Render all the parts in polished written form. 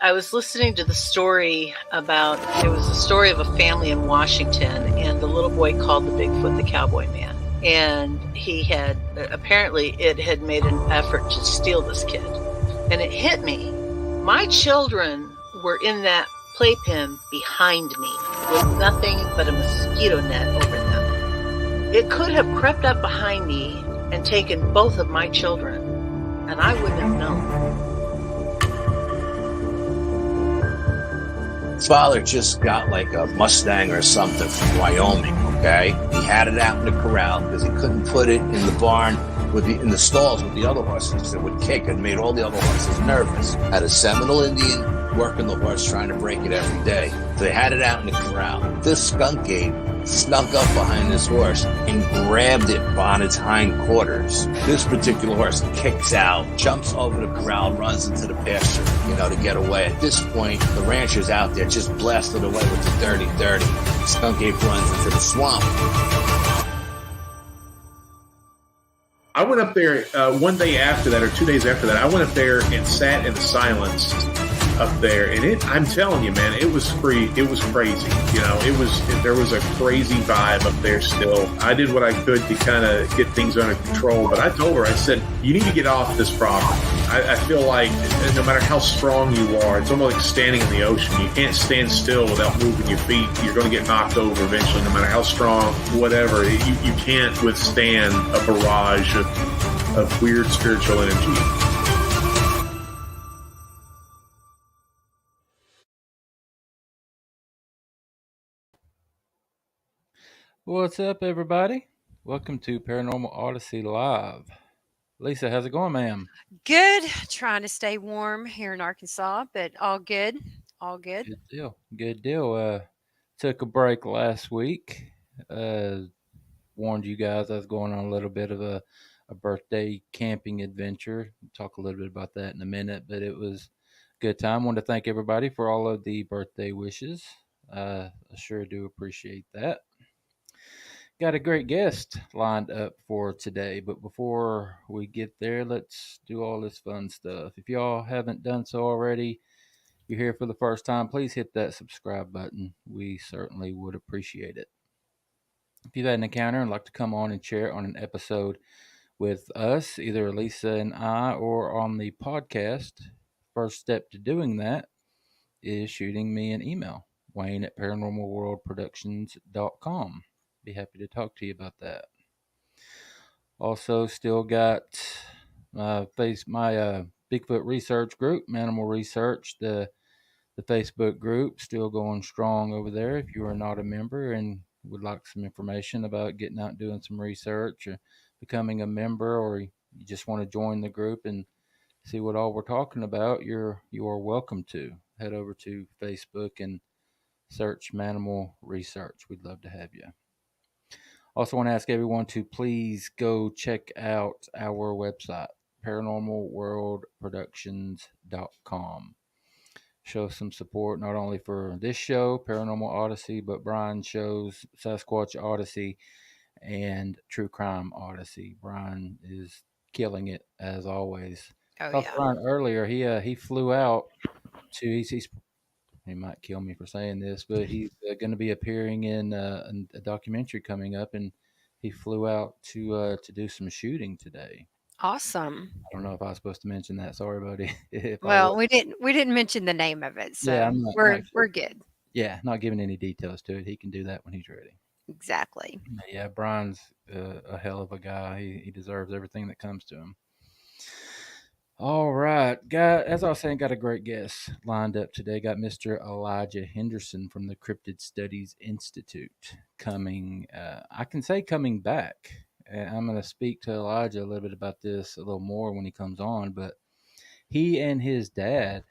I was listening to the story about, it was a story of a family in Washington, and the little boy called the Bigfoot the Cowboy Man. And he had, apparently it had made an effort to steal this kid. And it hit me. My children were in that playpen behind me with nothing but a mosquito net over them. It could have crept up behind me and taken both of my children, and I wouldn't have known. Father just got like a Mustang or something from Wyoming, okay? He had it out in the corral because he couldn't put it in the barn in the stalls with the other horses. It would kick and made all the other horses nervous. Had a Seminole Indian working the horse trying to break it every day. So they had it out in the corral. This skunk ape snuck up behind this horse and grabbed it on its hind quarters. This particular horse kicks out, jumps over the corral, runs into the pasture, to get away. At this point, the rancher's out there just blasted away with the dirty. Skunk ape runs into the swamp. I went up there one day after that, or 2 days after that. I went up there and sat in the silence up there, and I'm telling you, man, it was free. It was crazy. There was a crazy vibe up there still. I did what I could to kind of get things under control, but I told her, I said, you need to get off this property. I feel like no matter how strong you are, it's almost like standing in the ocean. You can't stand still without moving your feet. You're going to get knocked over eventually, no matter how strong, whatever. You can't withstand a barrage of weird spiritual energy. What's up, everybody? Welcome to Paranormal Odyssey Live. Lisa, how's it going, ma'am? Good. Trying to stay warm here in Arkansas, but all good. All good. Good deal. Took a break last week. Warned you guys I was going on a little bit of a birthday camping adventure. We'll talk a little bit about that in a minute, but it was a good time. Want to thank everybody for all of the birthday wishes. I sure do appreciate that. Got a great guest lined up for today, but before we get there, let's do all this fun stuff. If y'all haven't done so already, you're here for the first time, please hit that subscribe button. We certainly would appreciate it. If you've had an encounter and like to come on and share on an episode with us, either Lisa and I or on the podcast, first step to doing that is shooting me an email, Wayne@paranormalworldproductions.com. Be happy to talk to you about that. Also, still got my Bigfoot research group, Manimal Research, the Facebook group, still going strong over there. If you are not a member and would like some information about getting out and doing some research or becoming a member, or you just want to join the group and see what all we're talking about, you are welcome to. Head over to Facebook and search Manimal Research. We'd love to have you. Also want to ask everyone to please go check out our website, paranormalworldproductions.com. Show some support not only for this show, Paranormal Odyssey, but Brian's shows, Sasquatch Odyssey and True Crime Odyssey. Brian is killing it as always. Oh, yeah. Brian earlier, he flew out to he might kill me for saying this, but he's going to be appearing in a documentary coming up, and he flew out to do some shooting today. Awesome. I don't know if I was supposed to mention that. Sorry, buddy. Well, we didn't mention the name of it, so yeah, we're good. Yeah, not giving any details to it. He can do that when he's ready. Exactly. Yeah, Brian's a hell of a guy. He deserves everything that comes to him. All right, as I was saying, got a great guest lined up today. Got Mr. Elijah Henderson from the Cryptid Studies Institute coming back. I'm going to speak to Elijah a little bit about this a little more when he comes on, but he and his dad,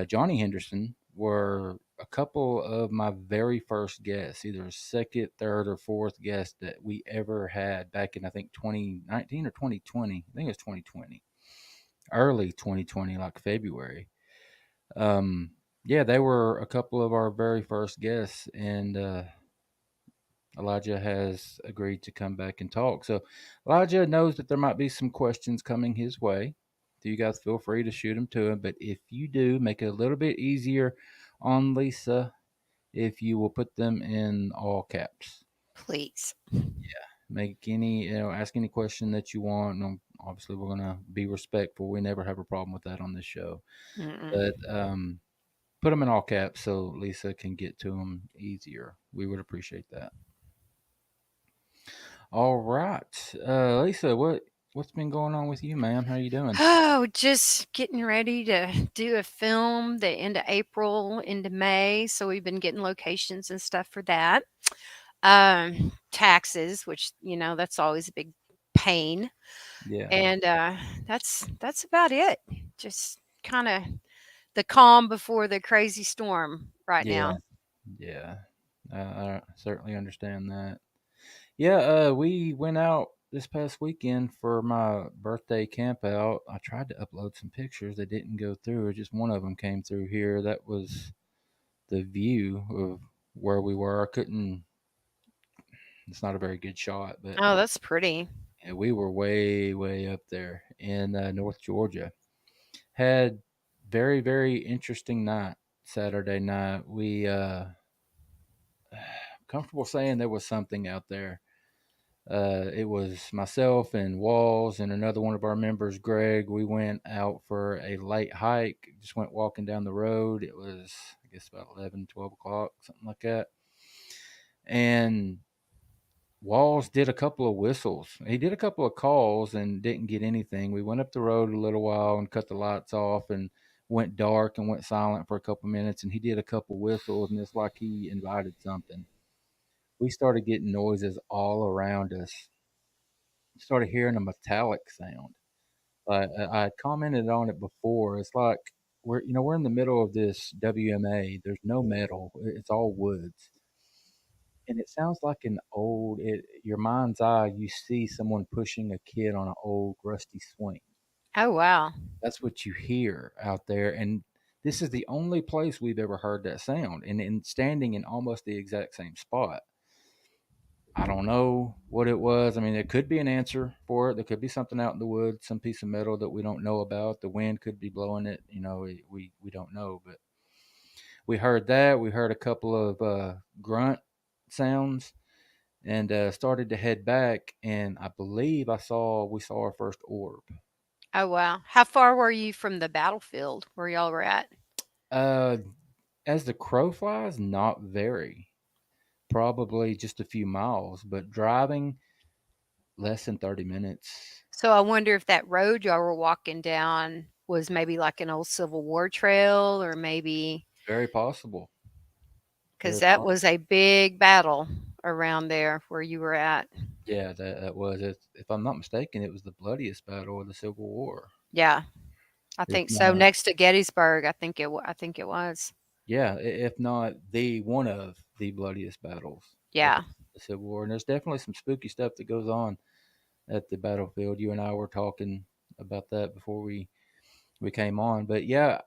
Johnny Henderson, were a couple of my very first guests, either second, third, or fourth guest that we ever had back in, I think, 2019 or 2020. I think it was 2020. Early 2020, like February. They were a couple of our very first guests, and Elijah has agreed to come back and talk. So Elijah knows that there might be some questions coming his way. you guys feel free to shoot them to him. But if you do, make it a little bit easier on Lisa if you will put them in all caps. Please. Make any, ask any question that you want. And obviously, we're going to be respectful. We never have a problem with that on this show. Mm-mm. But put them in all caps so Lisa can get to them easier. We would appreciate that. All right, Lisa, what's been going on with you, ma'am? How you doing? Oh, just getting ready to do a film the end of April into May. So we've been getting locations and stuff for that. Taxes, which that's always a big pain. Yeah, And that's about it. Just kind of the calm before the crazy storm right yeah, now. yeah. I certainly understand that. Yeah, we went out this past weekend for my birthday camp out. I tried to upload some pictures. They didn't go through. Just one of them came through here. That was the view of where we were. I couldn't. It's not a very good shot, but Oh, that's pretty. yeah, we were way, way up there in North Georgia. Had very, very interesting night Saturday night. We comfortable saying there was something out there. It was myself and Walls and another one of our members, Greg. We went out for a late hike, just went walking down the road. It was, I guess, about 11, 12 o'clock, something like that. And Walls did a couple of whistles. He did a couple of calls and didn't get anything. We went up the road a little while and cut the lights off and went dark and went silent for a couple minutes. And he did a couple whistles, and it's like he invited something. We started getting noises all around us. Started hearing a metallic sound. I commented on it before. It's like we're in the middle of this WMA. There's no metal. It's all woods, and it sounds like an old. Your mind's eye. You see someone pushing a kid on an old rusty swing. Oh, wow. That's what you hear out there, and this is the only place we've ever heard that sound, and standing in almost the exact same spot. I don't know what it was. I mean, there could be an answer for it. There could be something out in the woods, some piece of metal that we don't know about. The wind could be blowing it. We don't know. But we heard that. We heard a couple of grunt sounds and started to head back. And I believe we saw our first orb. Oh, wow. How far were you from the battlefield where y'all were at? Uh, as the crow flies, not very. Probably just a few miles, but driving less than 30 minutes. So I wonder if that road y'all were walking down was maybe like an old Civil War trail, or maybe Very possible. because Very that possible. was a big battle around there where you were at. Yeah, that was it. If I'm not mistaken, it was the bloodiest battle of the Civil War. Yeah, I If think so. not, Next to Gettysburg, I think it was. yeah, if not the one of the bloodiest battles of Yeah. the Civil War. And there's definitely some spooky stuff that goes on at the battlefield. You and I were talking about that before we came on. But yeah,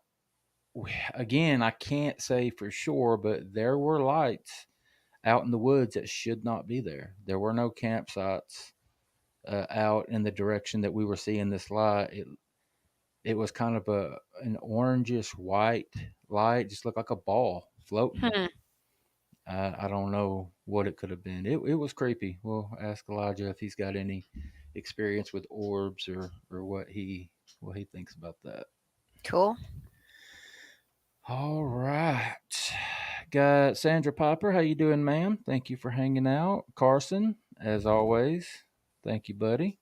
again, I can't say for sure, but there were lights out in the woods that should not be there. There were no campsites out in the direction that we were seeing this light. It was kind of an orangish white light, just looked like a ball floating. Hmm. I don't know what it could have been. It was creepy. We'll ask Elijah if he's got any experience with orbs or what he thinks about that. Cool. All right. Got Sandra Piper. How you doing, ma'am? Thank you for hanging out. Carson, as always. Thank you, buddy.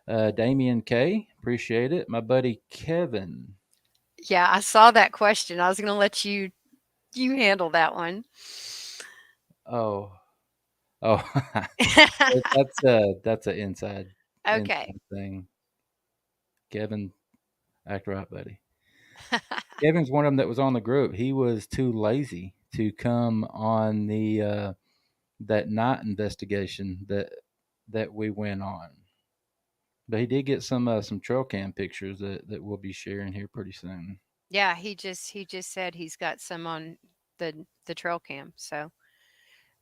Damian K. Appreciate it. My buddy Kevin. Yeah, I saw that question. I was going to let you handle that one. Oh, oh, that's an Okay. inside thing. Kevin, act right, buddy. Kevin's one of them that was on the group. He was too lazy to come on the that night investigation that we went on. But he did get some trail cam pictures that we'll be sharing here pretty soon. Yeah, he just said he's got some on the trail cam. So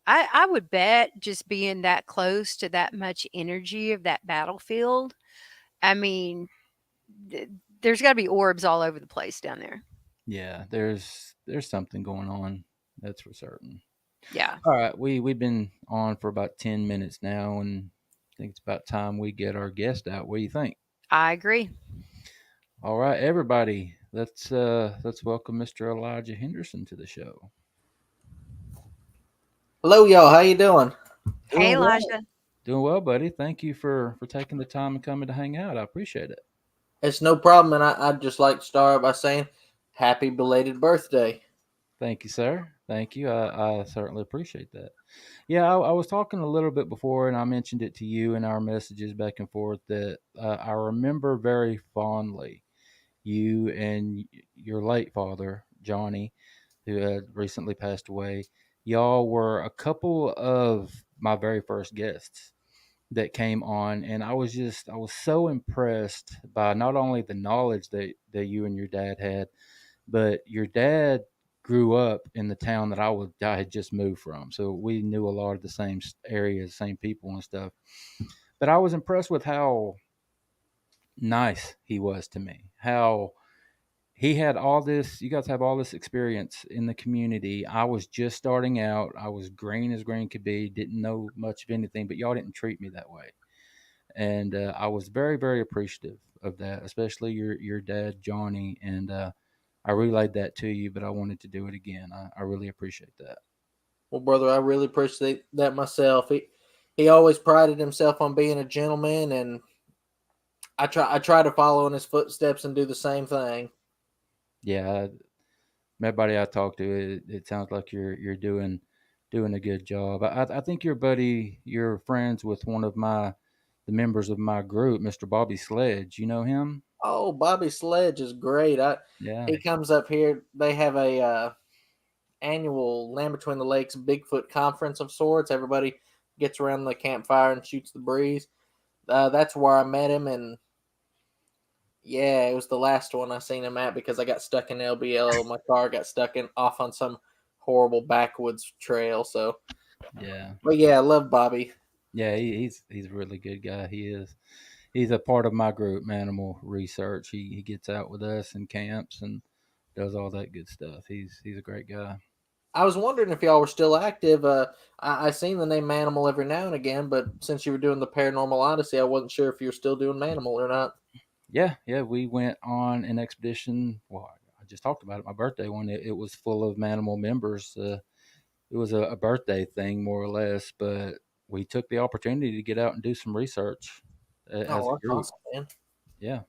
I would bet just being that close to that much energy of that battlefield, I mean, there's got to be orbs all over the place down there. Yeah, there's something going on. That's for certain. Yeah. All right, we've been on for about 10 minutes now, and I think it's about time we get our guest out. What do you think? I agree. All right, everybody, let's welcome Mr. Elijah Henderson to the show. Hello, y'all. How you doing? Hey, Elijah. Doing well, buddy. Thank you for taking the time and coming to hang out. I appreciate it. It's no problem, and I'd just like to start by saying happy belated birthday. Thank you, sir. Thank you. I certainly appreciate that. Yeah, I was talking a little bit before, and I mentioned it to you in our messages back and forth that I remember very fondly you and your late father, Johnny, who had recently passed away. Y'all were a couple of my very first guests that came on, and I was so impressed by not only the knowledge that you and your dad had, but your dad grew up in the town that I had just moved from, so we knew a lot of the same areas, same people and stuff. But I was impressed with how nice he was to me, how he had all this, you guys have all this experience in the community. I was just starting out. I was green as green could be, didn't know much of anything, but y'all didn't treat me that way. And I was very, very appreciative of that, especially your dad, Johnny. And I relayed that to you, but I wanted to do it again. I really appreciate that. Well, brother, I really appreciate that myself. He always prided himself on being a gentleman, and I try to follow in his footsteps and do the same thing. Yeah, everybody I talk to, it sounds like you're doing a good job. I think you're friends with one of the members of my group, Mr. Bobby Sledge. You know him? Oh, Bobby Sledge is great. Yeah. He comes up here. They have a annual Land Between the Lakes Bigfoot conference of sorts. Everybody gets around the campfire and shoots the breeze. That's where I met him, and yeah, it was the last one I seen him at because I got stuck in LBL. My car got stuck off on some horrible backwoods trail. So Yeah. but yeah, I love Bobby. Yeah, he's a really good guy. He is. He's a part of my group, Manimal Research. He gets out with us in camps and does all that good stuff. He's a great guy. I was wondering if y'all were still active. I seen the name Manimal every now and again, but since you were doing the Paranormal Odyssey, I wasn't sure if you were still doing Manimal or not. Yeah, we went on an expedition. Well, I just talked about it. My birthday one. It was full of Manimal members. It was a birthday thing, more or less, but we took the opportunity to get out and do some research as Oh, a that's group. awesome, man. Yeah.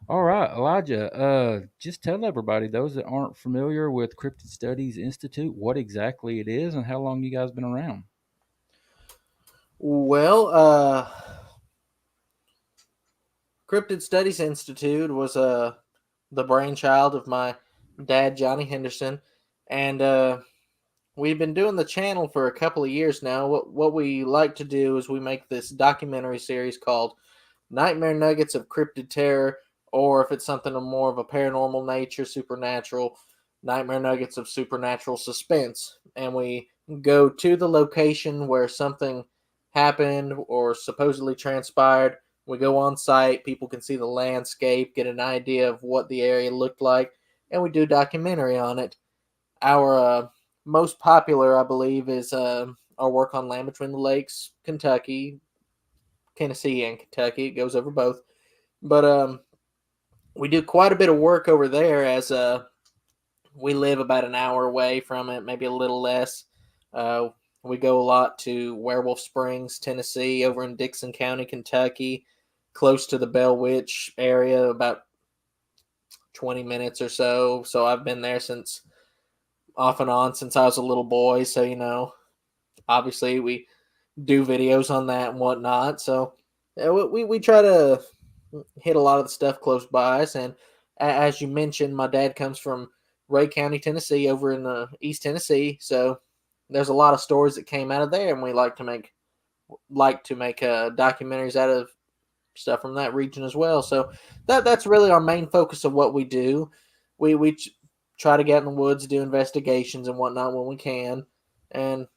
All right, Elijah, just tell everybody, those that aren't familiar with Cryptid Studies Institute, what exactly it is and how long you guys been around. Well, Cryptid Studies Institute was the brainchild of my dad, Johnny Henderson, and we've been doing the channel for a couple of years now. What we like to do is we make this documentary series called Nightmare Nuggets of Cryptid Terror, or if it's something of more of a paranormal nature, supernatural, Nightmare Nuggets of Supernatural Suspense. And we go to the location where something happened or supposedly transpired. We go on site, people can see the landscape, get an idea of what the area looked like, and we do documentary on it. Our most popular, I believe, is our work on Land Between the Lakes, Kentucky, Tennessee, and Kentucky. It goes over both. But we do quite a bit of work over there as we live about an hour away from it, maybe a little less. We go a lot to Werewolf Springs, Tennessee, over in Dixon County, Kentucky, close to the Bell Witch area, about 20 minutes or so. So I've been there since off and on since I was a little boy. So, obviously we do videos on that and whatnot. So we try to hit a lot of the stuff close by us. And as you mentioned, my dad comes from Ray County, Tennessee, over in East Tennessee. So there's a lot of stories that came out of there, and we like to make documentaries out of stuff from that region as well. So that's really our main focus of what we do. We try to get in the woods, do investigations and whatnot when we can. And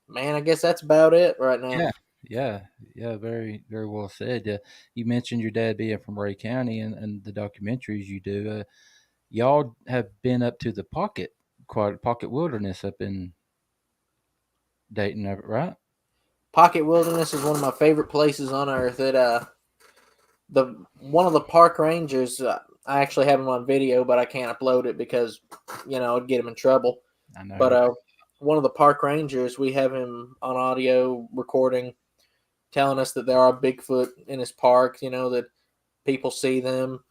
man, I guess that's about it right now. Yeah, yeah, very, very well said. You mentioned your dad being from Ray County and the documentaries you do. Y'all have been up to the Pocket Wilderness up in Dayton, right? Pocket Wilderness is one of my favorite places on earth. The one of the park rangers, I actually have him on video, but I can't upload it because it'd get him in trouble. I know. But one of the park rangers, we have him on audio recording, telling us that there are Bigfoot in his park. That people see them,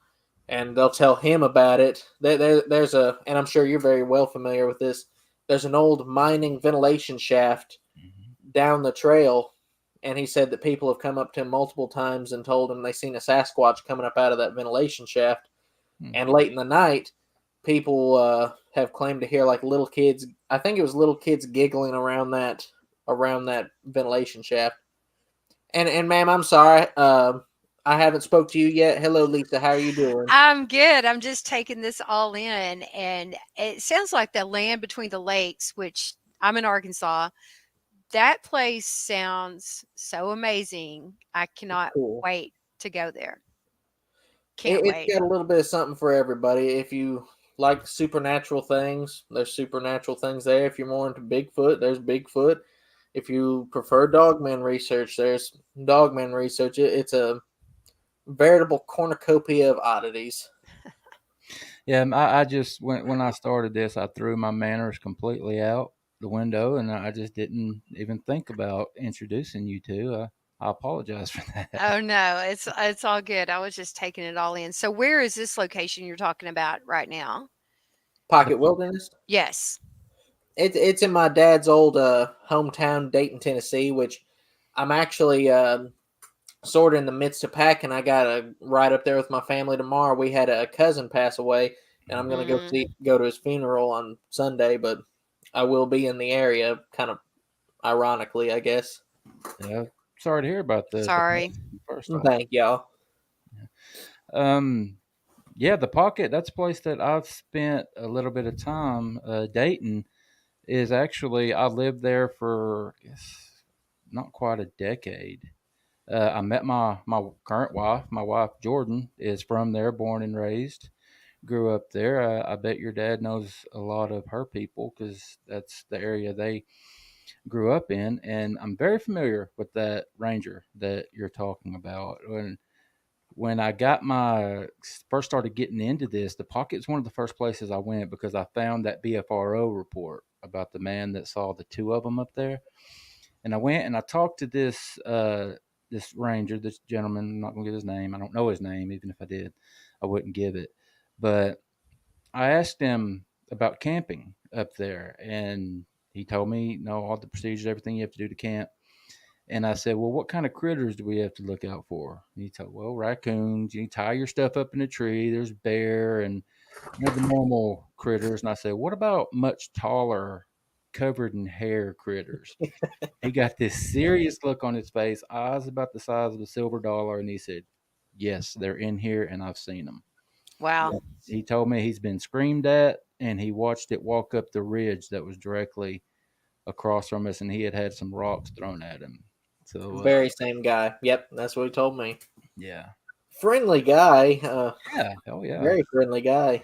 and they'll tell him about it. There's and I'm sure you're very well familiar with this. There's an old mining ventilation shaft Mhm. down the trail, and he said that people have come up to him multiple times and told him they seen a Sasquatch coming up out of that ventilation shaft. Hmm. And late in the night, people have claimed to hear like little kids. I think it was little kids giggling around that ventilation shaft. And ma'am, I'm sorry. I haven't spoke to you yet. Hello, Lisa. How are you doing? I'm good. I'm just taking this all in, and it sounds like the land between the lakes, which I'm in Arkansas. That place sounds so amazing. I cannot Cool. wait to go there. It, Can't it's wait. got a little bit of something for everybody. If you like supernatural things, there's supernatural things there. If you're more into Bigfoot, there's Bigfoot. If you prefer dogman research, there's dogman research. It's a veritable cornucopia of oddities. Yeah, I just when I started this, I threw my manners completely out the window, and I just didn't even think about introducing you two. I apologize for that. Oh no, it's all good. I was just taking it all in. So where is this location you're talking about right now? Pocket Wilderness. Yes. It's in my dad's old hometown, Dayton, Tennessee, which I'm actually sort of in the midst of packing. I got to ride up there with my family tomorrow. We had a cousin pass away, and I'm gonna Mm, go to his funeral on Sunday. But I will be in the area, kind of ironically, I guess. Yeah, sorry to hear about the sorry. passing, first off. Thank y'all. Um, yeah, the Pocket. That's a place that I've spent a little bit of time. Dayton is actually I lived there for I guess not quite a decade. I met my current wife. My wife Jordan is from there, born and raised. Grew up there. I bet your dad knows a lot of her people because that's the area they grew up in. And I'm very familiar with that ranger that you're talking about. When I got my first started getting into this, the Pocket's one of the first places I went because I found that BFRO report about the man that saw the two of them up there. And I went and I talked to this ranger, this gentleman. I'm not gonna give his name. I don't know his name. Even if I did, I wouldn't give it. But I asked him about camping up there, and he told me, all the procedures, everything you have to do to camp. And I said, well, what kind of critters do we have to look out for? And he told, well, raccoons. You tie your stuff up in a tree. There's bear and the normal critters. And I said, what about much taller, covered in hair critters? He got this serious look on his face, eyes about the size of a silver dollar, and he said, yes, they're in here, and I've seen them. Wow. He told me he's been screamed at, and he watched it walk up the ridge that was directly across from us, and he had some rocks thrown at him. So, Very same guy. Yep, that's what he told me. yeah. Friendly guy. Yeah, oh yeah. Very friendly guy.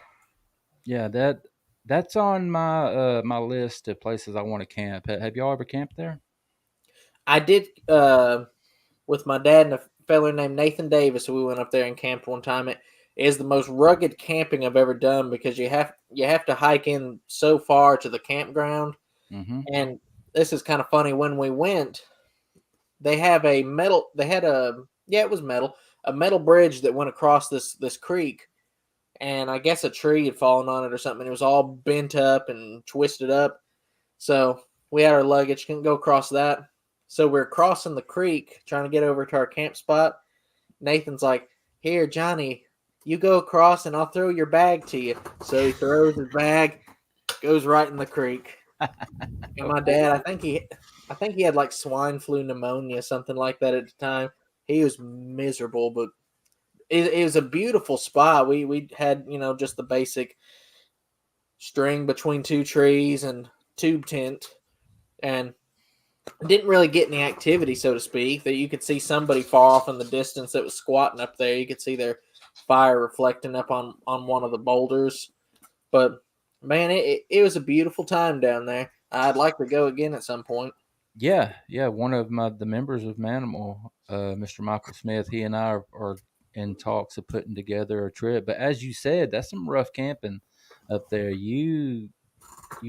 Yeah, that's on my list of places I want to camp. Have y'all ever camped there? I did with my dad and a fellow named Nathan Davis. We went up there and camped one time. It is the most rugged camping I've ever done because you have to hike in so far to the campground. Mm-hmm. And this is kind of funny. When we went, they have a metal. They had it was metal, a metal bridge that went across this creek. And I guess a tree had fallen on it or something. It was all bent up and twisted up. So we had our luggage, couldn't go across that. So we're crossing the creek, trying to get over to our camp spot. Nathan's like, here, Johnny, you go across and I'll throw your bag to you. So he throws his bag, goes right in the creek. And my dad, I think he had like swine flu pneumonia, something like that at the time. He was miserable, but it was a beautiful spot. We had, just the basic string between two trees and tube tent, and didn't really get any activity, so to speak. That you could see somebody far off in the distance that was squatting up there. You could see their fire reflecting up on one of the boulders. But man, it was a beautiful time down there. I'd like to go again at some point. Yeah, yeah. One of the members of Manimal, Mr. Michael Smith, he and I are in talks of putting together a trip. But as you said, that's some rough camping up there. You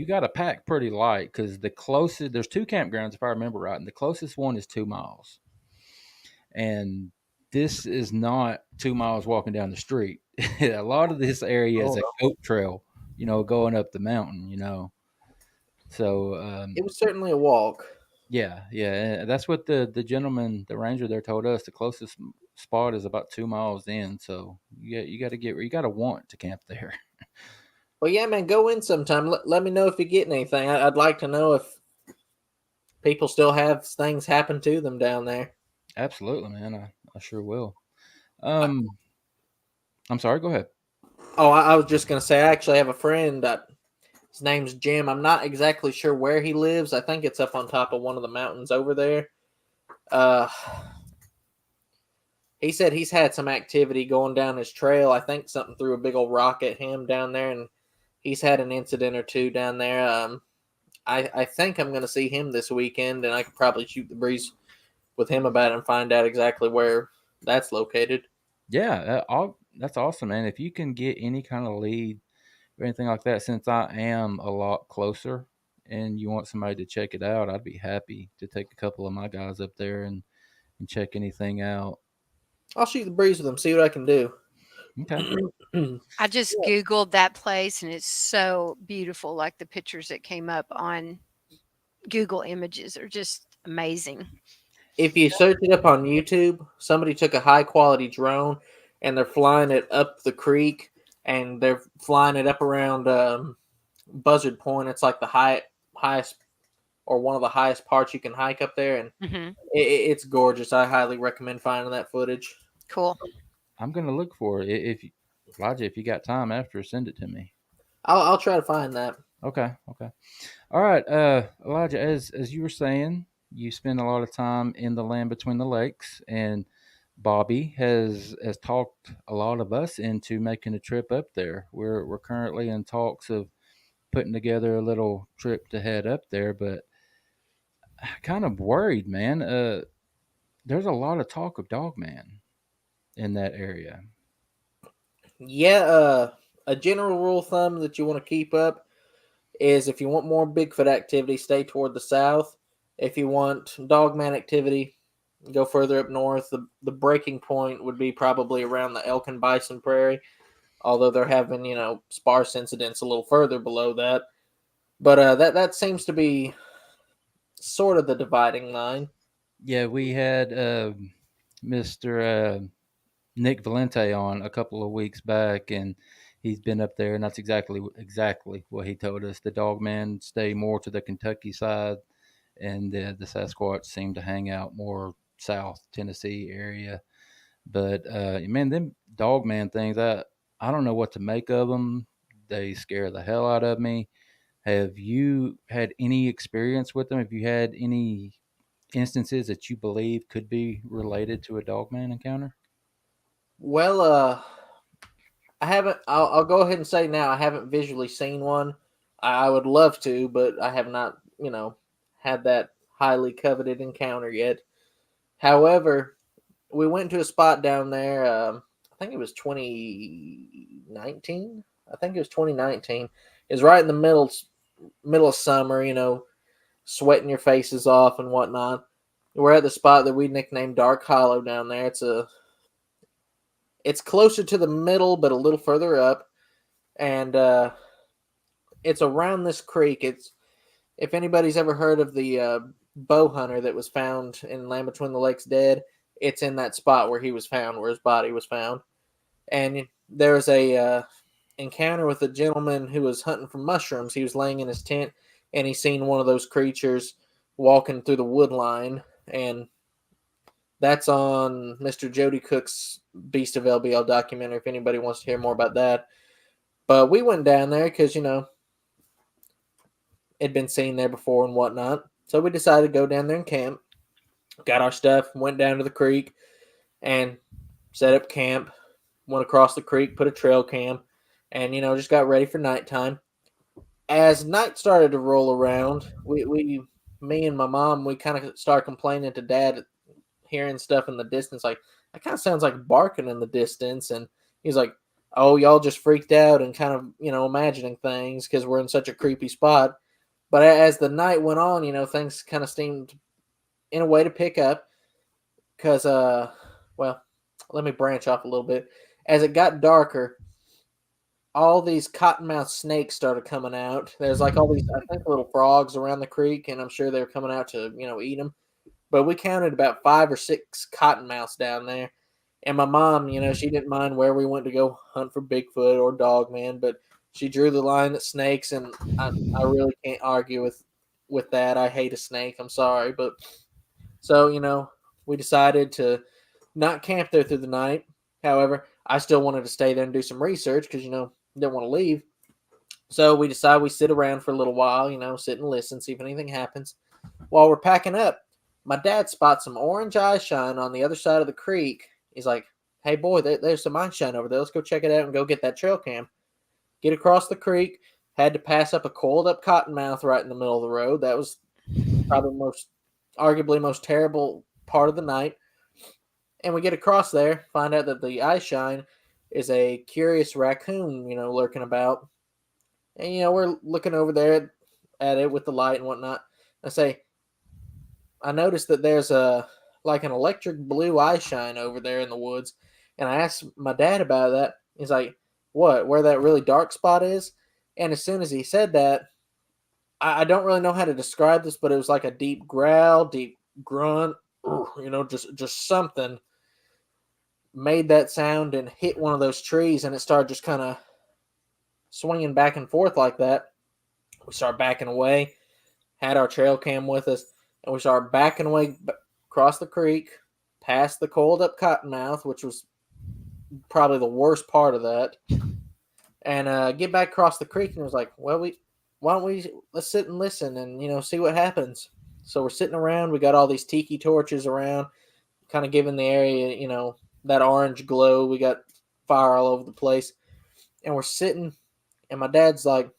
got to pack pretty light because the closest there's two campgrounds if I remember right, and the closest one is 2 miles. And this is not 2 miles walking down the street. A lot of this area is Oh a no, goat trail, going up the mountain. So it was certainly a walk. yeah, yeah, that's what the gentleman, the ranger there, told us. The closest spot is about 2 miles in. So you got to you got to want to camp there. Well, yeah, man, go in sometime. Let me know if you get anything. I'd like to know if people still have things happen to them down there. Absolutely, man. I sure will. Um, I'm sorry. Go ahead. Oh, I was just gonna say, I actually have a friend that his name's Jim. I'm not exactly sure where he lives. I think it's up on top of one of the mountains over there. Uh, he said he's had some activity going down his trail. I think something threw a big old rock at him down there, and he's had an incident or two down there. I think I'm going to see him this weekend, and I could probably shoot the breeze with him about it and find out exactly where that's located. Yeah, that's awesome, man. If you can get any kind of lead or anything like that, since I am a lot closer and you want somebody to check it out, I'd be happy to take a couple of my guys up there and check anything out. I'll shoot the breeze with him, see what I can do. Okay. I just Googled that place and it's so beautiful. Like the pictures that came up on Google Images are just amazing. If you search it up on YouTube, somebody took a high quality drone and they're flying it up the creek and they're flying it up around Buzzard Point. It's like the highest or one of the highest parts you can hike up there, and Hmm. it's gorgeous. I highly recommend finding that footage. Cool. I'm gonna look for it. Elijah, if you got time after, send it to me. I'll try to find that. Okay. Okay. All right. Elijah, as you were saying, you spend a lot of time in the land between the lakes, and Bobby has talked a lot of us into making a trip up there. We're currently in talks of putting together a little trip to head up there, but kind of worried, man. There's a lot of talk of Dogman in that area. Yeah, a general rule of thumb that you want to keep up is if you want more Bigfoot activity, stay toward the south. If you want Dogman activity, go further up north. The breaking point would be probably around the elk and bison prairie, although there have been, sparse incidents a little further below that. But that seems to be sort of the dividing line. Yeah, we had Mr. Nick Valente on a couple of weeks back, and he's been up there, and that's exactly what he told us. The Dogmen stay more to the Kentucky side, and the Sasquatch seem to hang out more South Tennessee area. But man, them Dogman things, I don't know what to make of them. They scare the hell out of me. Have you had any experience with them? Have you had any instances that you believe could be related to a Dogman encounter? Well, I haven't. I'll go ahead and say now I haven't visually seen one. I would love to, but I have not, had that highly coveted encounter yet. However, we went to a spot down there. I think it was 2019. I think it was 2019. It was right in the middle of summer. Sweating your faces off and whatnot. We're at the spot that we nicknamed Dark Hollow down there. It's closer to the middle, but a little further up, and it's around this creek. It's if anybody's ever heard of the bow hunter that was found in Land Between the Lakes dead, it's in that spot where he was found, where his body was found. And there was a encounter with a gentleman who was hunting for mushrooms. He was laying in his tent, and he seen one of those creatures walking through the wood line, and that's on Mr. Jody Cook's Beast of LBL documentary if anybody wants to hear more about that. But we went down there because, it'd been seen there before and whatnot. So we decided to go down there and camp. Got our stuff, went down to the creek, and set up camp. Went across the creek, put a trail cam, and just got ready for nighttime. As night started to roll around, me and my mom, we kind of started complaining to Dad, hearing stuff in the distance, like that kind of sounds like barking in the distance, and he's like, "Oh, y'all just freaked out and kind of imagining things because we're in such a creepy spot." But as the night went on, things kind of seemed in a way to pick up because well, let me branch off a little bit. As it got darker, all these cottonmouth snakes started coming out. There's like all these, I think, little frogs around the creek, and I'm sure they were coming out to eat them. But we counted about 5 or 6 cottonmouths down there. And my mom, she didn't mind where we went to go hunt for Bigfoot or Dogman, but she drew the line at snakes, and I really can't argue with that. I hate a snake. I'm sorry, but so we decided to not camp there through the night. However, I still wanted to stay there and do some research because didn't want to leave. So we decided we sit around for a little while, sit and listen, see if anything happens. While we're packing up, my dad spots some orange eye shine on the other side of the creek. He's like, "Hey boy, there's some eye shine over there. Let's go check it out and go get that trail cam." Get across the creek, had to pass up a coiled up cottonmouth right in the middle of the road. That was probably arguably most terrible part of the night. And we get across there, find out that the eye shine is a curious raccoon, lurking about. And we're looking over there at it with the light and whatnot. I noticed that there's like an electric blue eye shine over there in the woods. And I asked my dad about that. He's like, "What? Where that really dark spot is?" And as soon as he said that, I don't really know how to describe this, but it was like a deep growl, deep grunt, just something made that sound and hit one of those trees, and it started just kind of swinging back and forth like that. We started backing away, had our trail cam with us, and we started backing away across the creek, past the coiled up cottonmouth, which was probably the worst part of that, and get back across the creek. And it was like, "Well, let's sit and listen and see what happens." So we're sitting around. We got all these tiki torches around, kind of giving the area that orange glow. We got fire all over the place, and we're sitting. And my dad's like,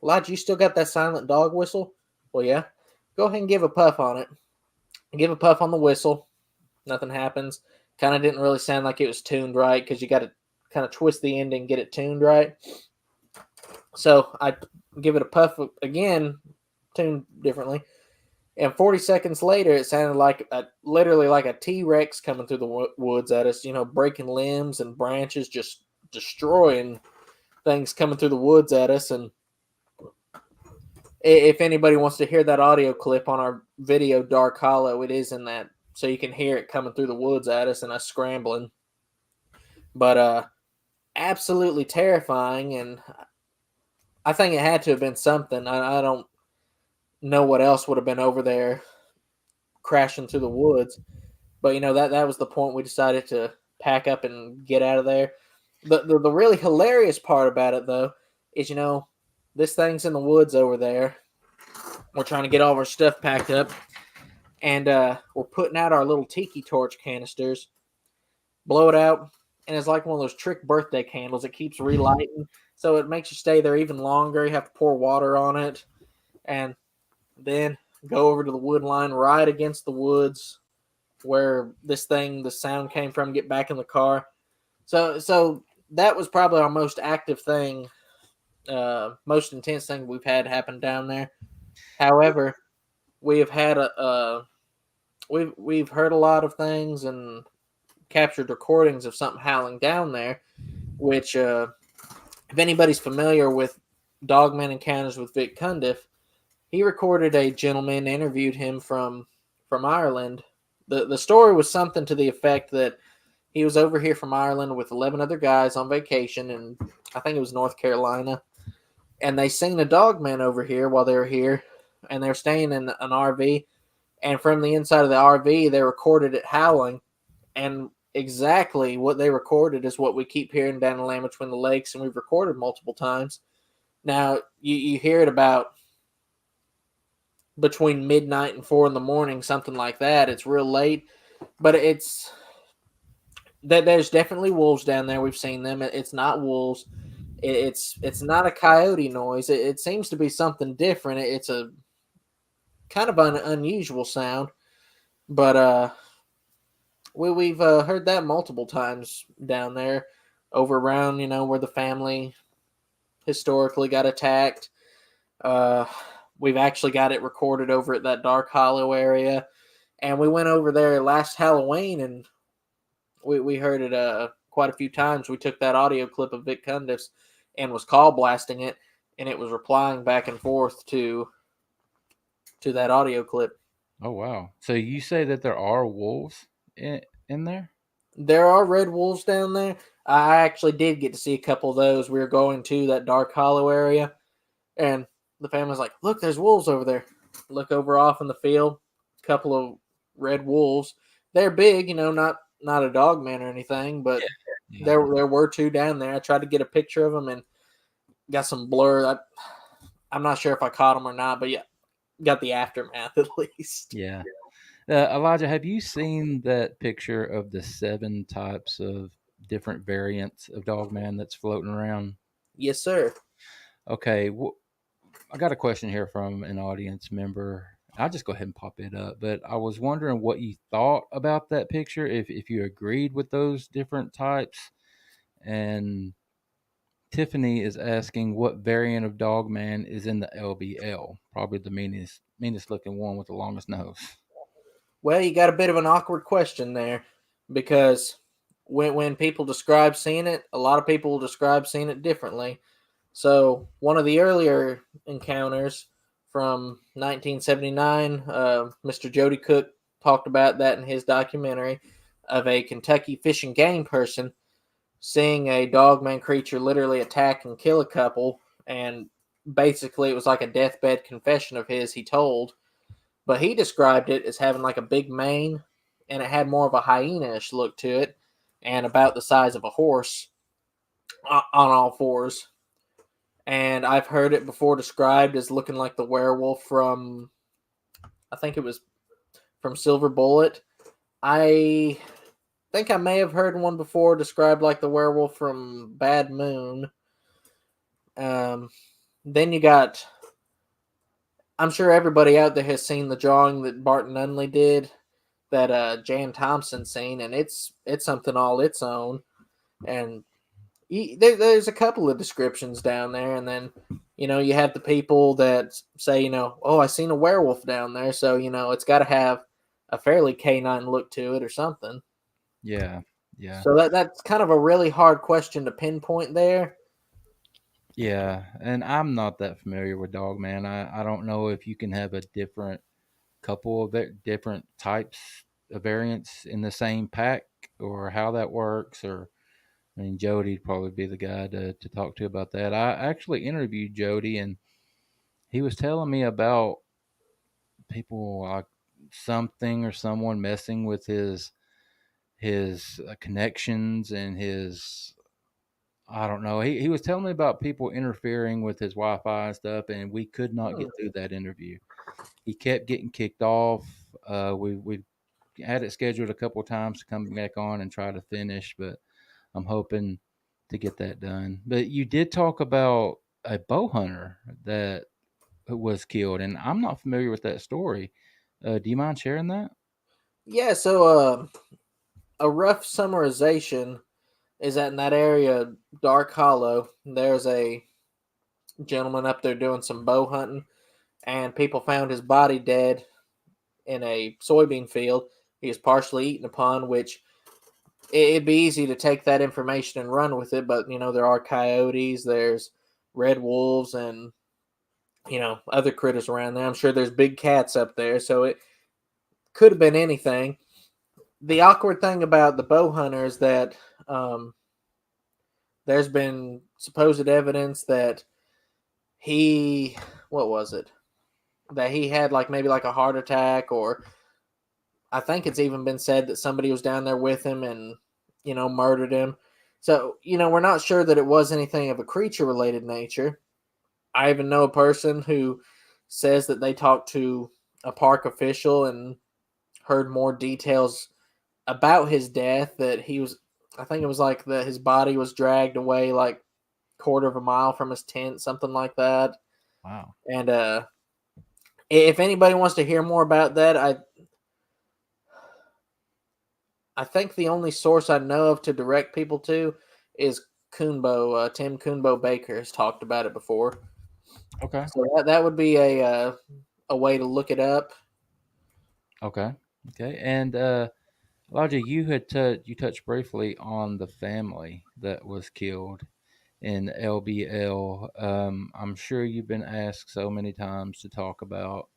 "Elijah, you still got that silent dog whistle?" "Well, yeah." "Go ahead and give a puff on it." I give a puff on the whistle. Nothing happens. Kind of didn't really sound like it was tuned right because you got to kind of twist the end and get it tuned right. So I give it a puff again, tuned differently. And 40 seconds later, it sounded like literally like a T-Rex coming through the woods at us, breaking limbs and branches, just destroying things coming through the woods at us. And if anybody wants to hear that audio clip on our video, Dark Hollow, it is in that. So you can hear it coming through the woods at us and us scrambling. But absolutely terrifying. And I think it had to have been something. I don't know what else would have been over there crashing through the woods. But, that was the point we decided to pack up and get out of there. The really hilarious part about it, though, is, this thing's in the woods over there. We're trying to get all of our stuff packed up. And we're putting out our little tiki torch canisters. Blow it out. And it's like one of those trick birthday candles. It keeps relighting. So it makes you stay there even longer. You have to pour water on it. And then go over to the wood line right against the woods where the sound came from, get back in the car. So that was probably our most active thing, most intense thing we've had happen down there. However, we have had we've heard a lot of things and captured recordings of something howling down there, which if anybody's familiar with Dogman Encounters with Vic Cundiff, he recorded a gentleman, interviewed him from Ireland. The story was something to the effect that he was over here from Ireland with 11 other guys on vacation, and I think it was North Carolina, and they seen a dogman over here while they were here, and they're staying in an RV, and from the inside of the RV, they recorded it howling, and exactly what they recorded is what we keep hearing down the land between the lakes, and we've recorded multiple times. Now, you hear it about between midnight and 4 in the morning, something like that. It's real late, but it's that there's definitely wolves down there. We've seen them. It's not wolves. It's not a coyote noise. It seems to be something different. It's a kind of an unusual sound, but we've heard that multiple times down there, over around where the family historically got attacked. We've actually got it recorded over at that Dark Hollow area, and we went over there last Halloween, and we heard it quite a few times. We took that audio clip of Vic Cundiff's and was call blasting it, and it was replying back and forth to that audio clip. Oh wow! So you say that there are wolves in there? There are red wolves down there. I actually did get to see a couple of those. We were going to that Dark Hollow area, and the family's like, "Look, there's wolves over there." Look over off in the field, a couple of red wolves. They're big, not a dog man or anything, but Yeah. there were two down there. I tried to get a picture of them and got some blur. I'm not sure if I caught them or not, but yeah, got the aftermath at least. Yeah. Elijah, have you seen that picture of the 7 types of different variants of Dogman that's floating around? Yes, sir. Okay. I got a question here from an audience member. I'll just go ahead and pop it up. But I was wondering what you thought about that picture, if you agreed with those different types. And Tiffany is asking what variant of Dogman is in the LBL. Probably the meanest looking one with the longest nose. Well, you got a bit of an awkward question there, because when people describe seeing it, a lot of people will describe seeing it differently. So one of the earlier encounters from 1979, Mr. Jody Cook talked about that in his documentary, of a Kentucky Fish and Game person seeing a dogman creature literally attack and kill a couple, and basically it was like a deathbed confession of his, he told. But he described it as having like a big mane, and it had more of a hyena-ish look to it, and about the size of a horse on all fours. And I've heard it before described as looking like the werewolf from, I think it was from Silver Bullet. I think I may have heard one before described like the werewolf from Bad Moon. Then you got, I'm sure everybody out there has seen the drawing that Barton Nunley did, that Jan Thompson seen, and it's something all its own. And there's a couple of descriptions down there, and then you have the people that say, oh, I seen a werewolf down there, so it's got to have a fairly canine look to it or something. Yeah. So that's kind of a really hard question to pinpoint there. Yeah, and I'm not that familiar with Dogman. I don't know if you can have a couple of different types of variants in the same pack, or how that works. Or, I mean, Jody'd probably be the guy to talk to about that. I actually interviewed Jody, and he was telling me about people like something or someone messing with his connections and his, I don't know. He was telling me about people interfering with his Wi-Fi and stuff, and we could not get through that interview. He kept getting kicked off. We had it scheduled a couple of times to come back on and try to finish, but I'm hoping to get that done. But you did talk about a bow hunter that was killed, and I'm not familiar with that story. Do you mind sharing that? Yeah, so a rough summarization is that in that area, Dark Hollow, there's a gentleman up there doing some bow hunting, and people found his body dead in a soybean field. He was partially eaten upon, which it'd be easy to take that information and run with it, but there are coyotes, there's red wolves, and other critters around there. I'm sure there's big cats up there, so it could have been anything. The awkward thing about the bow hunter is that there's been supposed evidence that what was it? That he had maybe a heart attack, or I think it's even been said that somebody was down there with him and, murdered him. So, we're not sure that it was anything of a creature related nature. I even know a person who says that they talked to a park official and heard more details about his death. That he was, I think it was like that his body was dragged away like quarter of a mile from his tent, something like that. Wow. And if anybody wants to hear more about that, I think the only source I know of to direct people to is Kunbo. Tim Kunbo Baker has talked about it before. Okay. So that would be a way to look it up. Okay. And Elijah, you had you touched briefly on the family that was killed in LBL. I'm sure you've been asked so many times to talk about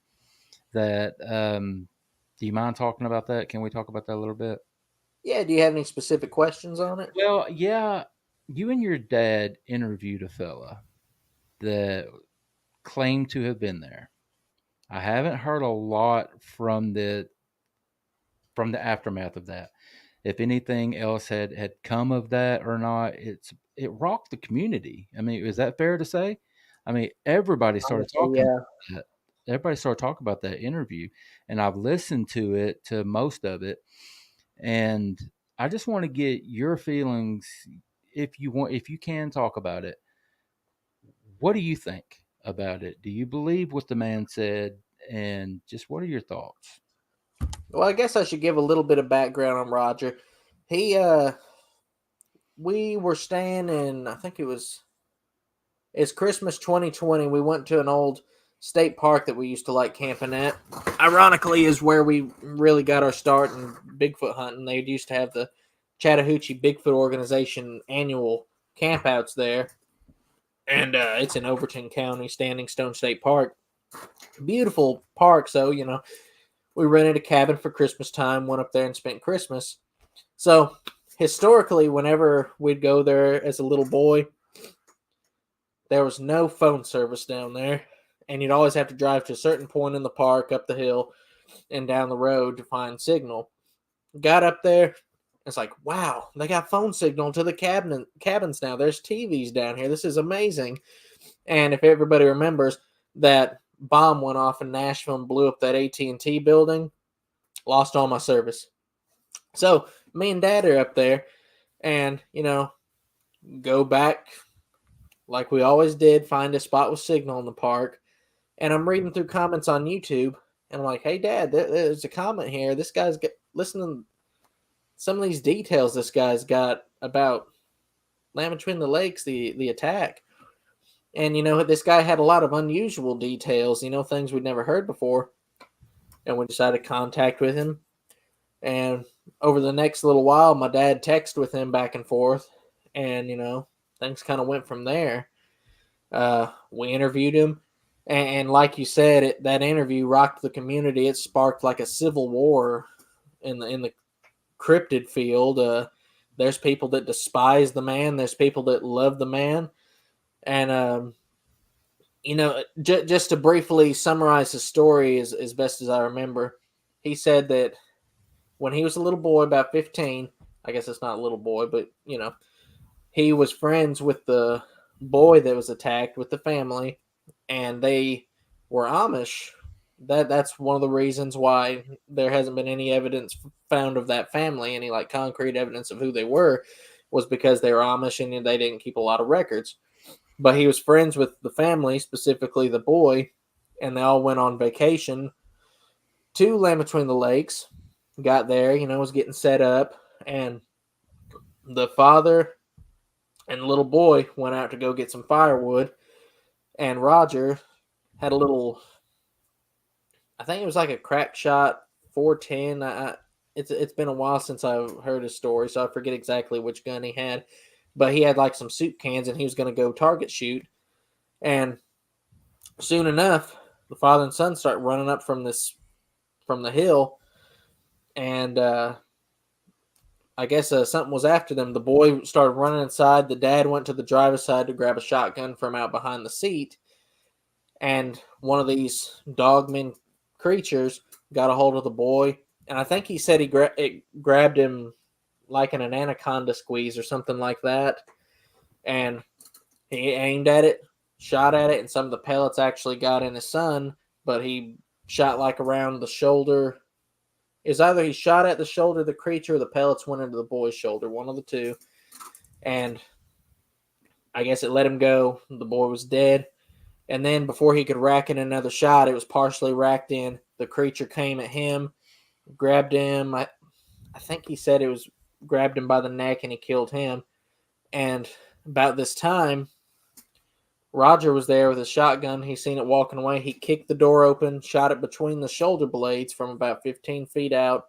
that. Do you mind talking about that? Can we talk about that a little bit? Yeah, do you have any specific questions on it? Well, yeah, you and your dad interviewed a fella that claimed to have been there. I haven't heard a lot from the aftermath of that. If anything else had come of that or not, it rocked the community. I mean, is that fair to say? I mean, everybody started Honestly, talking yeah. about that. Everybody started talking about that interview, and I've listened to most of it, and I just want to get your feelings if you can talk about it. What do you think about it? Do you believe what the man said? And just what are your thoughts? Well, I guess I should give a little bit of background on Roger. He we were staying in, I think it's Christmas 2020. We went to an old state park that we used to like camping at. Ironically, is where we really got our start in Bigfoot hunting. They used to have the Chattahoochee Bigfoot Organization annual campouts there. And it's in Overton County, Standing Stone State Park. Beautiful park. So, we rented a cabin for Christmas time, went up there and spent Christmas. So, historically, whenever we'd go there as a little boy, there was no phone service down there. And you'd always have to drive to a certain point in the park, up the hill, and down the road to find signal. Got up there. It's like, wow, they got phone signal to the cabins now. There's TVs down here. This is amazing. And if everybody remembers, that bomb went off in Nashville and blew up that AT&T building, lost all my service. So me and Dad are up there and, go back like we always did, find a spot with signal in the park. And I'm reading through comments on YouTube and I'm like, hey, Dad, there's a comment here. This guy's listening to some of these details this guy's got about Land Between the Lakes, the attack. And, this guy had a lot of unusual details, things we'd never heard before. And we decided to contact with him. And over the next little while, my dad texted with him back and forth. And, things kind of went from there. We interviewed him. And like you said, that interview rocked the community. It sparked like a civil war in the cryptid field. There's people that despise the man. There's people that love the man. And, just to briefly summarize his story as best as I remember, he said that when he was a little boy, about 15, I guess it's not a little boy, but, he was friends with the boy that was attacked with the family, and they were Amish. That's one of the reasons why there hasn't been any evidence found of that family, any like concrete evidence of who they were, was because they were Amish and they didn't keep a lot of records. But he was friends with the family, specifically the boy, and they all went on vacation to Land Between the Lakes. Got there, was getting set up, and the father and the little boy went out to go get some firewood, and Roger had a little, I think it was like a crack shot 410. It's been a while since I've heard his story, so I forget exactly which gun he had. But he had like some soup cans and he was going to go target shoot. And soon enough, the father and son start running up from the hill. And I guess something was after them. The boy started running inside. The dad went to the driver's side to grab a shotgun from out behind the seat. And one of these dogmen creatures got a hold of the boy. And I think he said it grabbed him like in an anaconda squeeze or something like that. And he aimed at it, shot at it, and some of the pellets actually got in his son, but he shot like around the shoulder. It's either he shot at the shoulder of the creature or the pellets went into the boy's shoulder, one of the two. And I guess it let him go. The boy was dead. And then before he could rack in another shot, it was partially racked in. The creature came at him, grabbed him. I think he said it was grabbed him by the neck and he killed him. And about this time, Roger was there with his shotgun. He seen it walking away. He kicked the door open, shot it between the shoulder blades from about 15 feet out.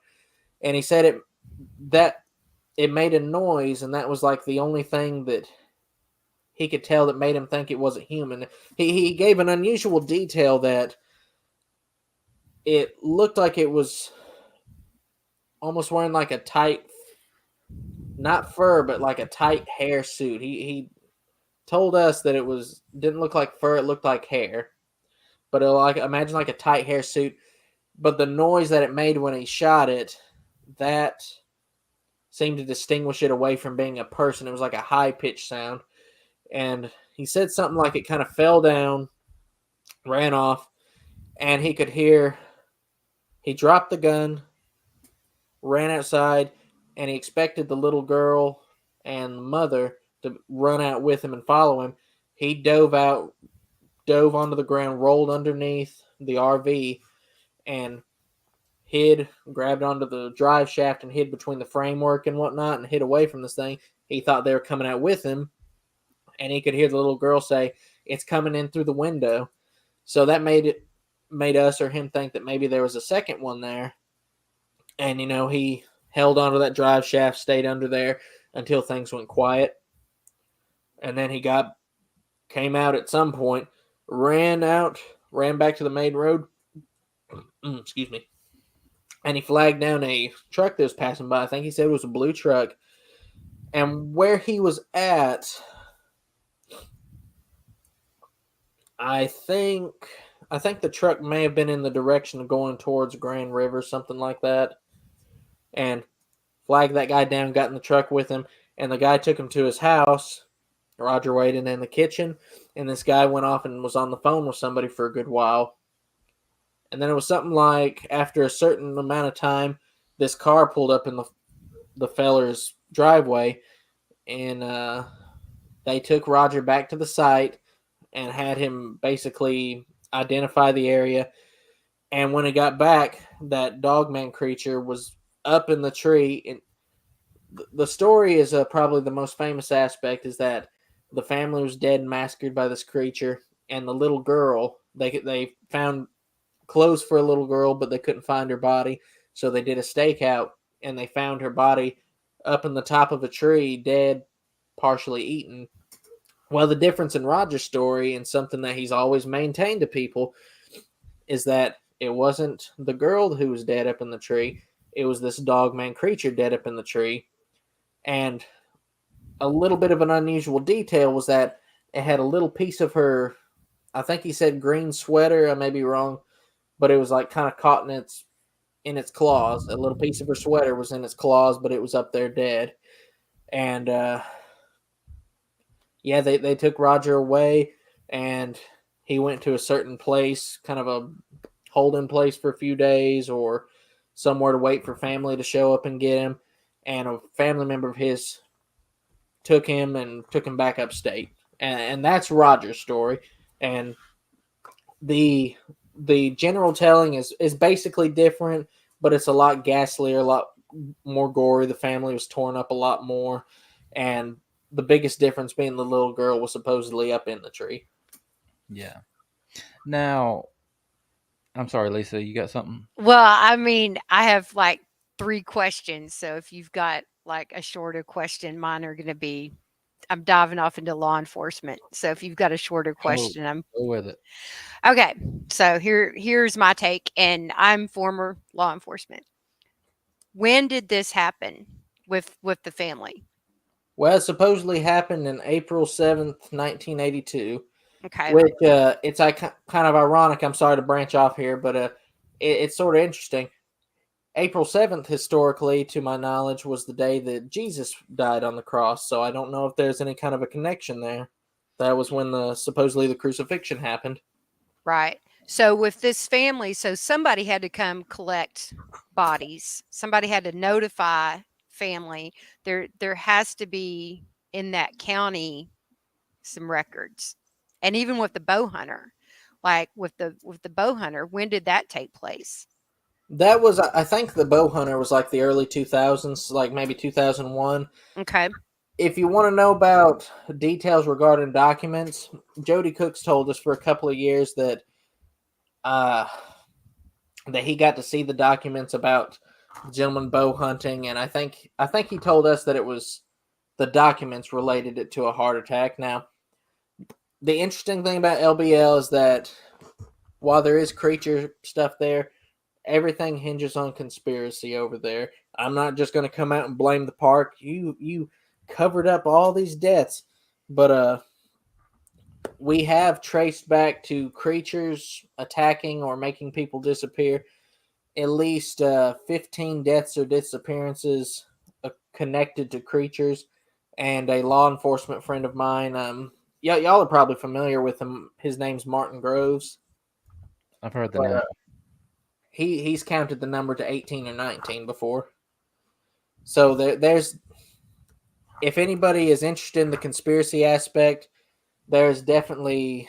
And he said it made a noise, and that was like the only thing that he could tell that made him think it wasn't human. He gave an unusual detail that it looked like it was almost wearing like a tight, not fur, but like a tight hair suit. He told us that didn't look like fur, it looked like hair. But imagine like a tight hair suit. But the noise that it made when he shot it, that seemed to distinguish it away from being a person. It was like a high-pitched sound. And he said something like it kind of fell down, ran off, and he could hear, he dropped the gun, ran outside, and he expected the little girl and the mother to run out with him and follow him. He dove onto the ground, rolled underneath the RV, and grabbed onto the drive shaft and hid between the framework and whatnot and hid away from this thing. He thought they were coming out with him, and he could hear the little girl say, "It's coming in through the window." So that made us or him think that maybe there was a second one there. And, he held onto that drive shaft, stayed under there until things went quiet. And then he came out at some point, ran back to the main road. Excuse me. And he flagged down a truck that was passing by. I think he said it was a blue truck. And where he was at, I think the truck may have been in the direction of going towards Grand River, something like that. And flagged that guy down, got in the truck with him, and the guy took him to his house. Roger waited in the kitchen, and this guy went off and was on the phone with somebody for a good while. And then it was something like, after a certain amount of time, this car pulled up in the feller's driveway, and they took Roger back to the site and had him basically identify the area. And when he got back, that dogman creature was up in the tree. And the story is probably the most famous aspect, is that the family was dead and massacred by this creature, and the little girl, they found clothes for a little girl, but they couldn't find her body, so they did a stakeout, and they found her body up in the top of a tree, dead, partially eaten. Well, the difference in Roger's story, and something that he's always maintained to people, is that it wasn't the girl who was dead up in the tree, it was this dogman creature dead up in the tree. And a little bit of an unusual detail was that it had a little piece of her, I think he said green sweater, I may be wrong, but it was like kind of caught in its claws. A little piece of her sweater was in its claws, but it was up there dead. And they took Roger away, and he went to a certain place, kind of a holding place for a few days, or somewhere to wait for family to show up and get him. And a family member of his took him back upstate. And that's Roger's story. And the general telling is basically different, but it's a lot ghastlier, a lot more gory. The family was torn up a lot more. And the biggest difference being the little girl was supposedly up in the tree. Yeah. Now, I'm sorry, Lisa, you got something? Well, I mean, I have like 3 questions. So if you've got like a shorter question, mine are going to be, I'm diving off into law enforcement. So if you've got a shorter question, Go with it. Okay. So here's my take, and I'm former law enforcement. When did this happen with the family? Well, it supposedly happened in April 7th, 1982. Okay. Which it's kind of ironic. I'm sorry to branch off here, but it's sort of interesting. April 7th, historically, to my knowledge, was the day that Jesus died on the cross. So I don't know if there's any kind of a connection there. That was when supposedly the crucifixion happened. Right. So with this family, so somebody had to come collect bodies. Somebody had to notify family. There has to be in that county some records. And even with the bow hunter, like with the bow hunter, when did that take place? That was, I think, the bow hunter was like the early 2000s, like maybe 2001. Okay. If you want to know about details regarding documents, Jody Cooks told us for a couple of years that uh, that he got to see the documents about the gentleman bow hunting, and I think he told us that it was the documents related it to a heart attack. Now, the interesting thing about LBL is that while there is creature stuff there, everything hinges on conspiracy over there. I'm not just going to come out and blame the park. You covered up all these deaths, but we have traced back to creatures attacking or making people disappear. At least 15 deaths or disappearances connected to creatures, and a law enforcement friend of mine. Y'all are probably familiar with him. His name's Martin Groves. I've heard the But, name. he's counted the number to 18 or 19 before. So there's, if anybody is interested in the conspiracy aspect, there's definitely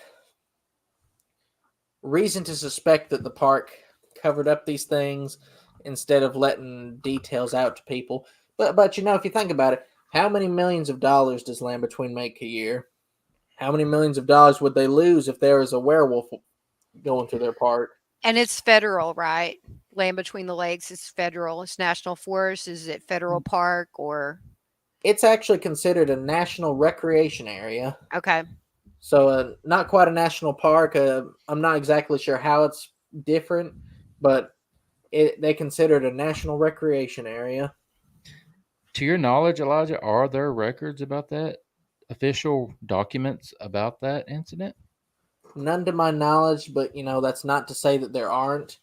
reason to suspect that the park covered up these things instead of letting details out to people. But you know, if you think about it, how many millions of dollars does Land Between make a year? How many millions of dollars would they lose if there was a werewolf going through their park? And it's federal, right? Land Between the Lakes is federal. It's national forest. Is it federal park or? It's actually considered a national recreation area. Okay. So not quite a national park. I'm not exactly sure how it's different, but they consider it a national recreation area. To your knowledge, Elijah, are there records about that? Official documents about that incident? None to my knowledge, but you know that's not to say that there aren't.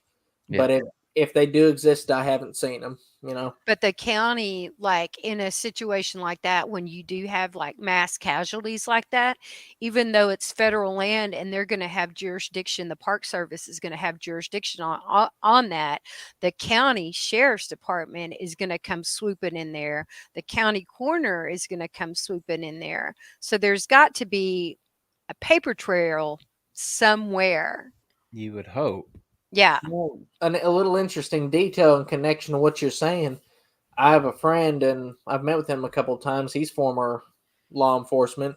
Yeah. But if they do exist, I haven't seen them. You know. But the county, like in a situation like that, when you do have like mass casualties like that, even though it's federal land and they're going to have jurisdiction, the Park Service is going to have jurisdiction on that. The county sheriff's department is going to come swooping in there. The county coroner is going to come swooping in there. So there's got to be a paper trail somewhere. You would hope. Yeah. Well, a little interesting detail in connection to what you're saying. I have a friend, and I've met with him a couple of times. He's former law enforcement.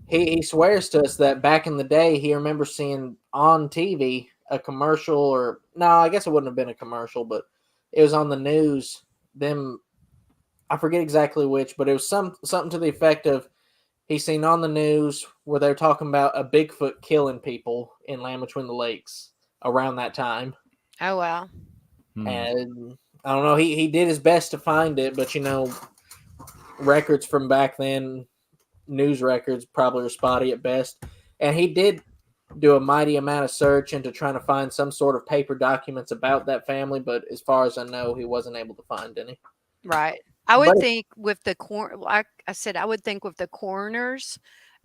He swears to us that back in the day, he remembers seeing on TV a commercial, or no, I guess it wouldn't have been a commercial, but it was on the news. Them, I forget exactly which, but it was something to the effect of he's seen on the news where they're talking about a Bigfoot killing people in Land Between the Lakes around that time. Oh, wow. And I don't know, he did his best to find it, but you know, records from back then, news records probably are spotty at best. And he did do a mighty amount of search into trying to find some sort of paper documents about that family, but as far as I know, he wasn't able to find any. Right. I would But- think with the like I said, I would think with the coroners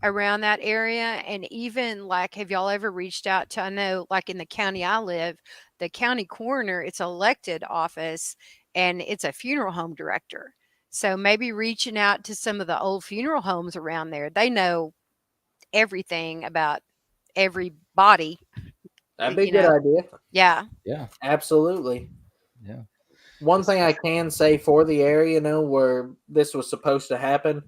around that area, and even like, have y'all ever reached out to? I know, like in the county I live, the county coroner, it's elected office, and it's a funeral home director. So maybe reaching out to some of the old funeral homes around there, they know everything about every body. That'd be a You good know. idea. Yeah. Yeah. Absolutely. Yeah. One thing I can say for the area, you know, where this was supposed to happen,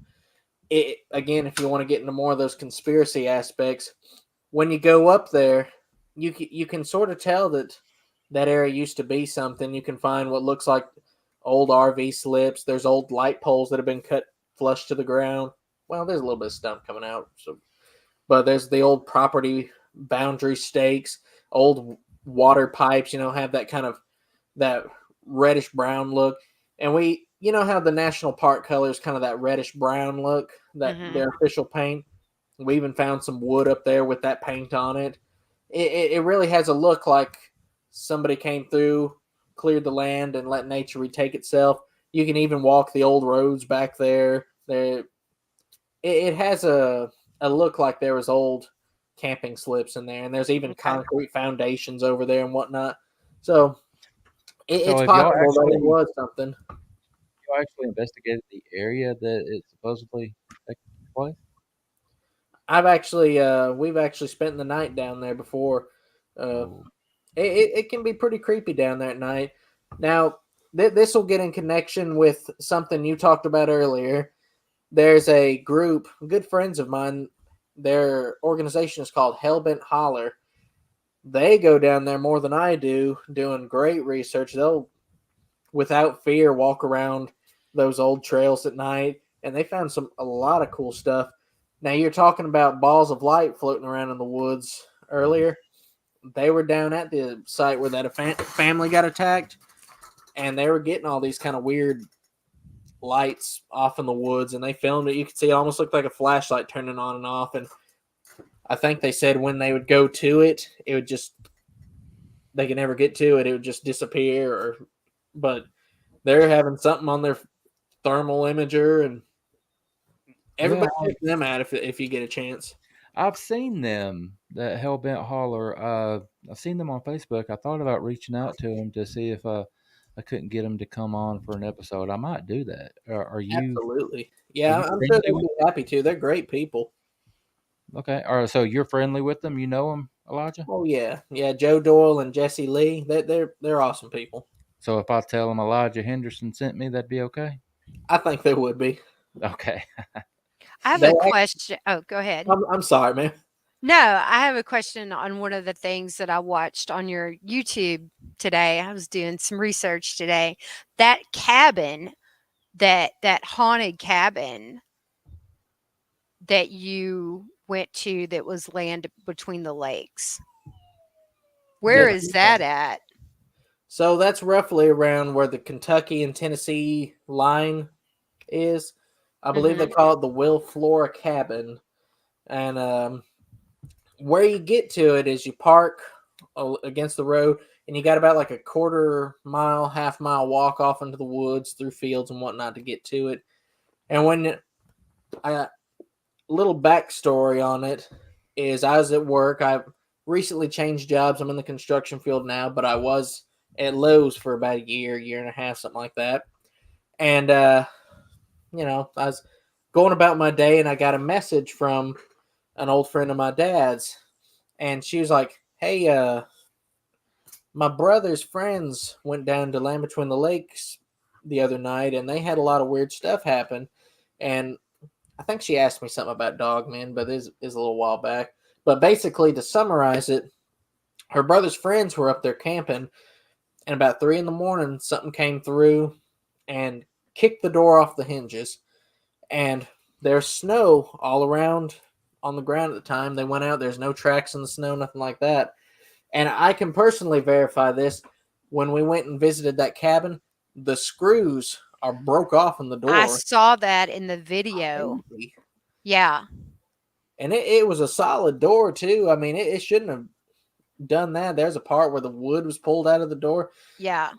it again, if you want to get into more of those conspiracy aspects, when you go up there, you can sort of tell that area used to be something. You can find what looks like old RV slips. There's old light poles that have been cut flush to the ground. Well, there's a little bit of stump coming out, but there's the old property boundary stakes, old water pipes. You know, have that kind of that reddish brown look. And you know how the national park color is kind of that reddish brown look, that their official paint. We even found some wood up there with that paint on it. It really has a look like somebody came through, cleared the land, and let nature retake itself. You can even walk the old roads back there. It has a look like there was old camping slips in there, and there's even concrete foundations over there and whatnot. So it's have y'all possible that it actually was something. you actually investigated the area that it supposedly took place? We've actually spent the night down there before. Oh, It can be pretty creepy down there at night. Now, this will get in connection with something you talked about earlier. There's a group, good friends of mine. Their organization is called Hellbent Holler. They go down there more than I do, doing great research. They'll, without fear, walk around those old trails at night, and they found a lot of cool stuff. Now, you're talking about balls of light floating around in the woods earlier. They were down at the site where that family got attacked, and they were getting all these kind of weird lights off in the woods, and they filmed it. You could see it almost looked like a flashlight turning on and off. And I think they said when they would go to it, it would just, they could never get to it. It would just disappear. But they're having something on their thermal imager, and everybody check them out if you get a chance. I've seen them, that Hellbent Holler. I've seen them on Facebook. I thought about reaching out to them to see if I couldn't get them to come on for an episode. I might do that. Are you? Absolutely. Yeah, you I'm sure friendly they'd with be happy to. They're great people. Okay. So you're friendly with them? You know them, Elijah? Oh yeah. Joe Doyle and Jesse Lee. They're awesome people. So if I tell them Elijah Henderson sent me, that'd be okay? I think they would be. Okay. I have a question. Oh, go ahead. I'm sorry, man. No, I have a question on one of the things that I watched on your YouTube today. I was doing some research today. That cabin, that haunted cabin that you went to that was land between the lakes. Where is that at? So that's roughly around where the Kentucky and Tennessee line is. I believe they call it the Will Flora Cabin. And where you get to it is you park against the road, and you got about like a quarter-mile, half-mile walk off into the woods through fields and whatnot to get to it. And when little backstory on it is I was at work. I recently changed jobs. I'm in the construction field now, but I was at Lowe's for about a year and a half, something like that. And, I was going about my day, and I got a message from an old friend of my dad's. And she was like, hey, my brother's friends went down to Land Between the Lakes the other night, and they had a lot of weird stuff happen. And I think she asked me something about dogmen, but it is a little while back. But basically, to summarize it, her brother's friends were up there camping, and about 3 a.m, something came through and kicked the door off the hinges. And there's snow all around on the ground at the time. They went out. There's no tracks in the snow, nothing like that. And I can personally verify this. When we went and visited that cabin, the screws are broke off in the door. I saw that in the video. Crazy. Yeah. And it was a solid door, too. I mean, it shouldn't have done that. There's a part where the wood was pulled out of the door. Yeah.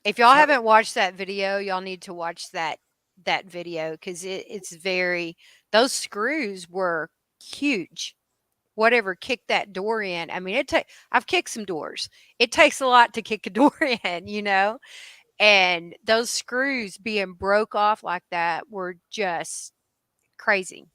If y'all haven't watched that video, y'all need to watch that video, because it's very, those screws were huge. Whatever kicked that door in. I mean, I've kicked some doors. It takes a lot to kick a door in, and those screws being broke off like that were just crazy.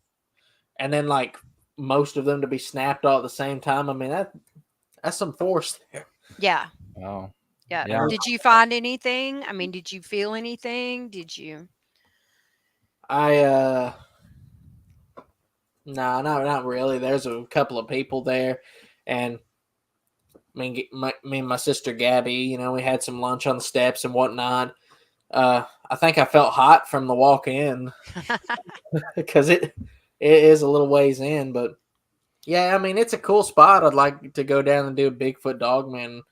And then, like, most of them to be snapped all at the same time. I mean, that's some force there. Yeah. Oh. Yeah. Did you find anything? I mean, did you feel anything? Did you? No, not really. There's a couple of people there, and me and my sister Gabby, we had some lunch on the steps and whatnot. I think I felt hot from the walk in because it is a little ways in, but yeah, I mean, it's a cool spot. I'd like to go down and do a Bigfoot Dogman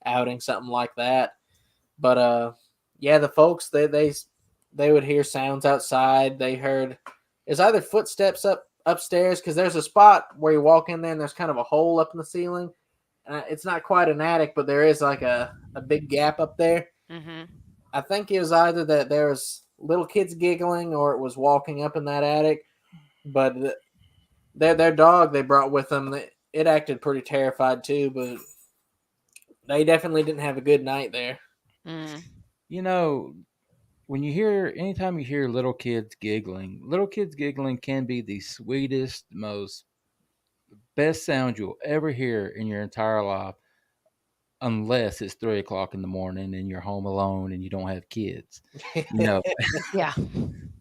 outing, something like that. But yeah, the folks they would hear sounds outside. They heard it's either footsteps upstairs, because there's a spot where you walk in there and there's kind of a hole up in the ceiling. It's not quite an attic, but there is like a big gap up there. Mm-hmm. I think it was either that there was little kids giggling or it was walking up in that attic. But their dog they brought with them, it acted pretty terrified too, but they definitely didn't have a good night there. Mm. You know, anytime you hear little kids giggling can be the sweetest, most best sound you'll ever hear in your entire life, unless it's 3 o'clock in the morning and you're home alone and you don't have kids. You know, Yeah.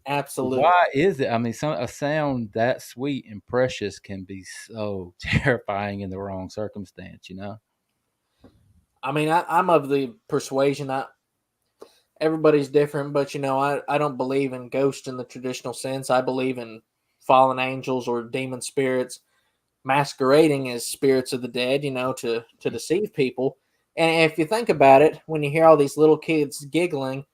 Absolutely. why is it? I mean, a sound that sweet and precious can be so terrifying in the wrong circumstance, you know? I mean, I'm of the persuasion that everybody's different, but I don't believe in ghosts in the traditional sense. I believe in fallen angels or demon spirits masquerading as spirits of the dead, to deceive people. And if you think about it, when you hear all these little kids giggling,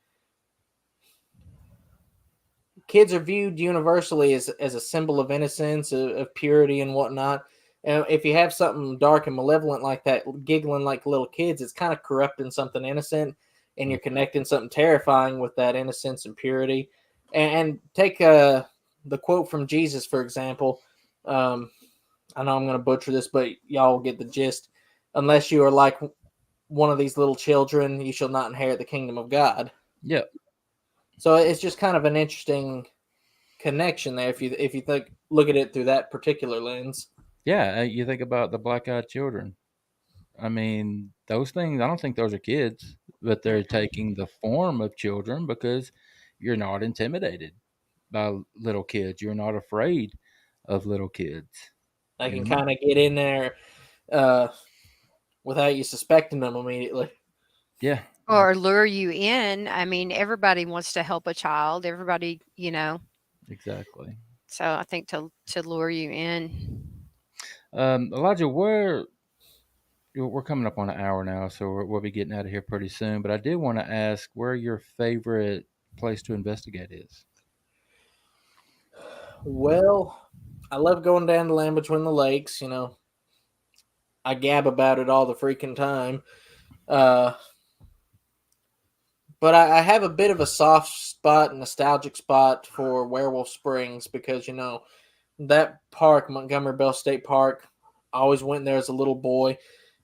kids are viewed universally as a symbol of innocence, of purity, and whatnot. And if you have something dark and malevolent like that, giggling like little kids, it's kind of corrupting something innocent, and you're connecting something terrifying with that innocence and purity. And take the quote from Jesus, for example. I know I'm going to butcher this, but y'all get the gist. Unless you are like one of these little children, you shall not inherit the kingdom of God. Yep. So it's just kind of an interesting connection there if you look at it through that particular lens. Yeah. You think about the black eyed children. I mean, those things, I don't think those are kids, but they're taking the form of children because you're not intimidated by little kids. You're not afraid of little kids, They you can know? kind of get in there uh, without you suspecting them immediately. Yeah. Or lure you in. I mean, everybody wants to help a child. Everybody, Exactly. so I think to lure you in. Elijah, we're coming up on an hour now, so we'll be getting out of here pretty soon. But I did want to ask where your favorite place to investigate is. Well, I love going down the land between the lakes. I gab about it all the freaking time. Uh, but I have a bit of a soft spot, nostalgic spot for Werewolf Springs because that park, Montgomery Bell State Park, I always went there as a little boy,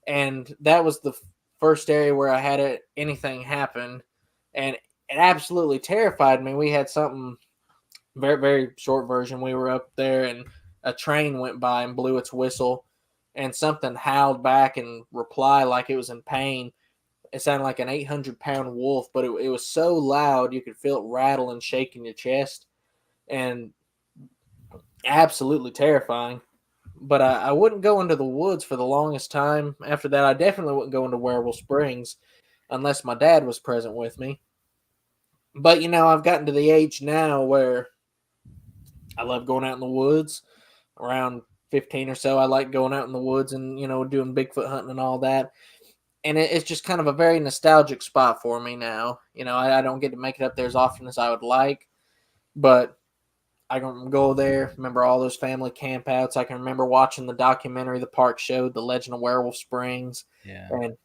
and that was the first area where I had anything happen, and it absolutely terrified me. We had something very very short version. We were up there, and a train went by and blew its whistle, and something howled back and reply like it was in pain. It sounded like an 800-pound wolf, but it was so loud you could feel it rattle and shake in your chest, and absolutely terrifying. But I wouldn't go into the woods for the longest time. After that, I definitely wouldn't go into Werewolf Springs unless my dad was present with me. But I've gotten to the age now where I love going out in the woods. Around 15 or so, I like going out in the woods and doing Bigfoot hunting and all that. And it's just kind of a very nostalgic spot for me now. I don't get to make it up there as often as I would like, but I can go there, remember all those family campouts. I can remember watching the documentary the park showed, The Legend of Werewolf Springs, Yeah. and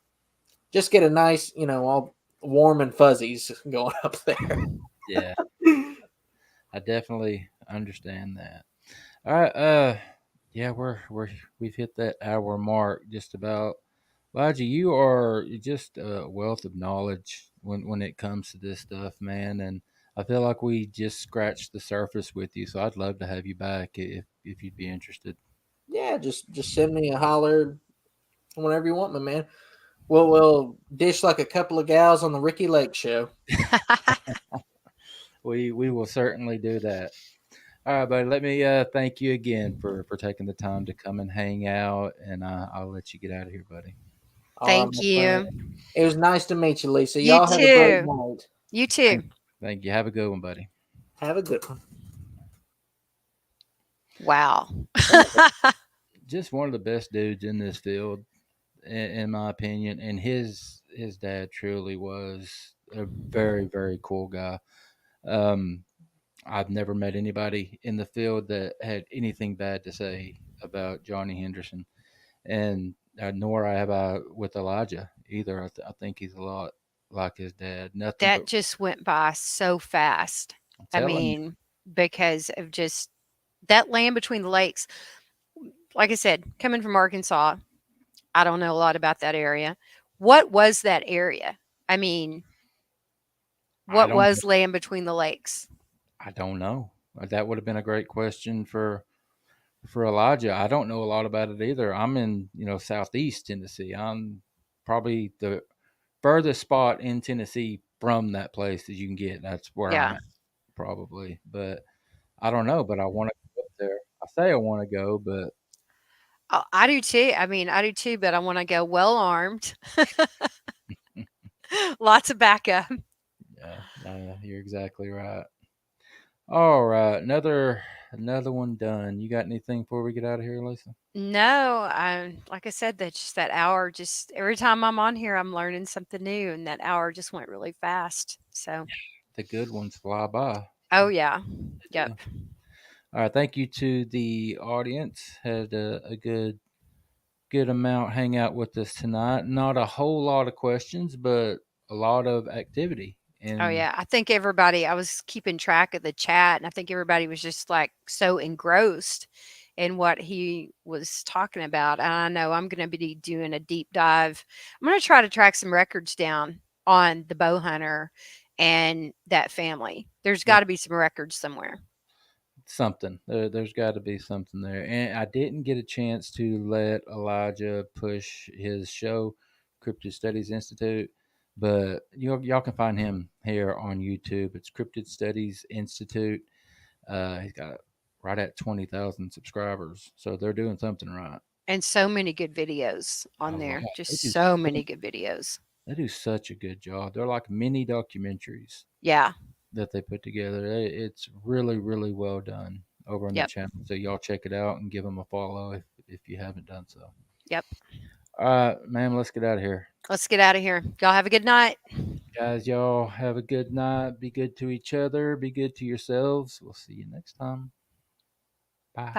just get a nice, all warm and fuzzies going up there. Yeah. I definitely understand that. All right. Yeah, we've hit that hour mark just about. Elijah, you are just a wealth of knowledge when it comes to this stuff, man. And I feel like we just scratched the surface with you. So I'd love to have you back if you'd be interested. Yeah, just send me a holler whenever you want, my man. We'll dish like a couple of gals on the Ricky Lake show. We will certainly do that. All right, buddy. Let me thank you again for taking the time to come and hang out, and I'll let you get out of here, buddy. All right, Thank my you. friend. It was nice to meet you, Lisa. You Y'all have a great too. night. You too. Thank you. Have a good one, buddy. Have a good one. Wow. Just one of the best dudes in this field, in my opinion. And his dad truly was a very very cool guy. Um, I've never met anybody in the field that had anything bad to say about Johnny Henderson, and nor have I with Elijah either. I think he's a lot like his dad. Nothing That but just went by so fast. I'm I telling you. mean, because of just that land between the lakes. like I said, coming from Arkansas, I don't know a lot about that area. What was that area? I mean, I what don't was land between the lakes? I don't know. That would have been a great question for Elijah. I don't know a lot about it either. I'm in, southeast Tennessee. I'm probably the furthest spot in Tennessee from that place that you can get. That's where I'm Yeah. at, probably. But I don't know. But I want to go up there. I say I want to go, but Oh, I do too. I mean, I do too, but I want to go well armed. Lots of backup. yeah, you're exactly right. All right, another one done. You got anything before we get out of here, Lisa? No, like I said, that just that hour just every time I'm on here, I'm learning something new, and that hour just went really fast. So, The good ones fly by. oh yeah, They yep. do. All right, thank you to the audience. Had a good amount hang out with us tonight. Not a whole lot of questions, but a lot of activity. Oh And yeah, I think everybody. I was keeping track of the chat, and I think everybody was just like so engrossed in what he was talking about. And I know I'm going to be doing a deep dive. I'm going to try to track some records down on the bow hunter and that family. There's yeah, got to be some records somewhere. something there's got to be something there. And I didn't get a chance to let Elijah push his show, Cryptid Studies Institute, but y'all can find him here on YouTube. It's Cryptid Studies Institute. He's got right at 20,000 subscribers, so they're doing something right. And so many good videos A on lot. there. They Just do so so, many good videos. they do such a good job. They're like mini documentaries Yeah. that they put together. It's really, really well done over on the Yep. channel. So y'all check it out and give them a follow if you haven't done so. Yep. All right, ma'am, let's get out of here. Let's get out of here. Y'all have a good night. Guys, y'all have a good night. Be good to each other. Be good to yourselves. We'll see you next time.